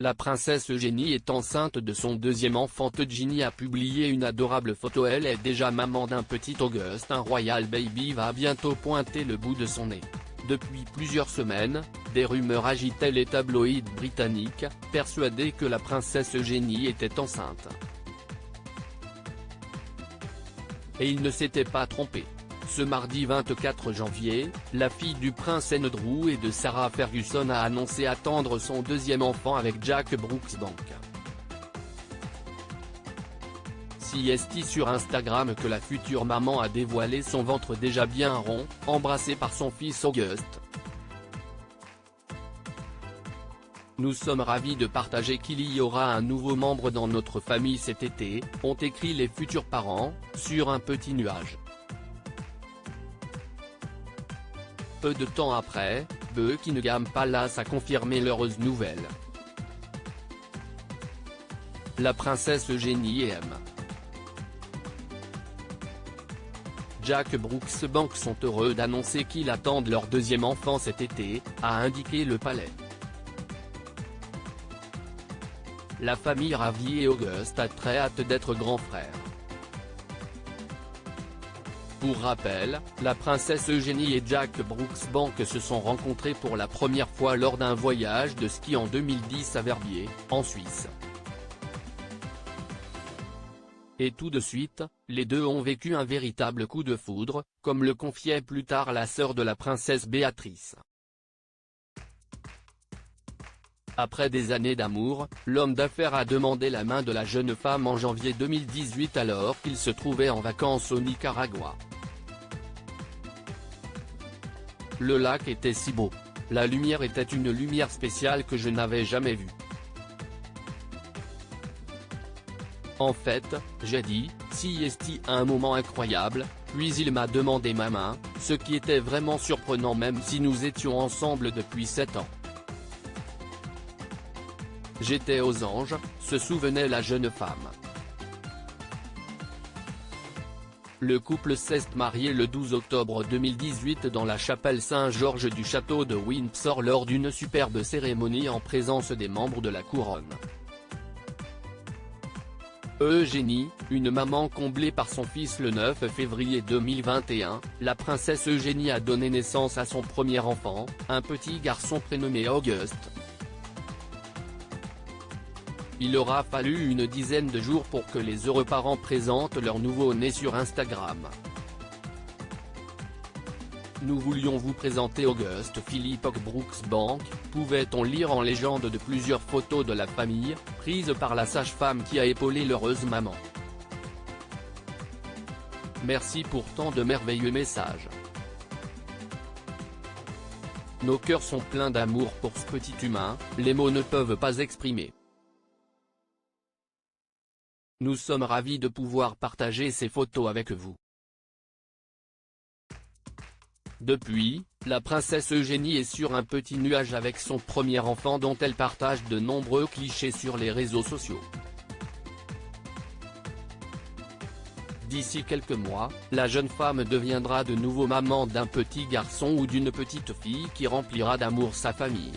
La princesse Eugénie est enceinte de son deuxième enfant. Eugénie a publié une adorable photo. Elle est déjà maman d'un petit Auguste. Un royal baby va bientôt pointer le bout de son nez. Depuis plusieurs semaines, des rumeurs agitaient les tabloïds britanniques, persuadés que la princesse Eugénie était enceinte. Et ils ne s'étaient pas trompés. Ce mardi 24 janvier, la fille du prince Andrew et de Sarah Ferguson a annoncé attendre son deuxième enfant avec Jack Brooksbank. CST sur Instagram que la future maman a dévoilé son ventre déjà bien rond, embrassé par son fils Auguste. Nous sommes ravis de partager qu'il y aura un nouveau membre dans notre famille cet été, ont écrit les futurs parents, sur un petit nuage. Peu de temps après, Buckingham Palace a confirmé l'heureuse nouvelle. La princesse Eugénie et M. Jack Brooksbank sont heureux d'annoncer qu'ils attendent leur deuxième enfant cet été, a indiqué le palais. La famille ravie et Auguste a très hâte d'être grand frère. Pour rappel, la princesse Eugénie et Jack Brooksbank se sont rencontrés pour la première fois lors d'un voyage de ski en 2010 à Verbier, en Suisse. Et tout de suite, les deux ont vécu un véritable coup de foudre, comme le confiait plus tard la sœur de la princesse Béatrice. Après des années d'amour, l'homme d'affaires a demandé la main de la jeune femme en janvier 2018 alors qu'il se trouvait en vacances au Nicaragua. Le lac était si beau. La lumière était une lumière spéciale que je n'avais jamais vue. En fait, j'ai dit, CST un moment incroyable, puis il m'a demandé ma main, ce qui était vraiment surprenant même si nous étions ensemble depuis 7 ans. J'étais aux anges, se souvenait la jeune femme. Le couple s'est marié le 12 octobre 2018 dans la chapelle Saint-Georges du château de Windsor lors d'une superbe cérémonie en présence des membres de la couronne. Eugénie, une maman comblée par son fils le 9 février 2021, la princesse Eugénie a donné naissance à son premier enfant, un petit garçon prénommé Auguste. Il aura fallu une dizaine de jours pour que les heureux parents présentent leur nouveau-né sur Instagram. Nous voulions vous présenter Auguste Philippe Brooksbank, pouvait-on lire en légende de plusieurs photos de la famille, prises par la sage-femme qui a épaulé l'heureuse maman. Merci pour tant de merveilleux messages. Nos cœurs sont pleins d'amour pour ce petit humain, les mots ne peuvent pas exprimer. Nous sommes ravis de pouvoir partager ces photos avec vous. Depuis, la princesse Eugénie est sur un petit nuage avec son premier enfant dont elle partage de nombreux clichés sur les réseaux sociaux. D'ici quelques mois, la jeune femme deviendra de nouveau maman d'un petit garçon ou d'une petite fille qui remplira d'amour sa famille.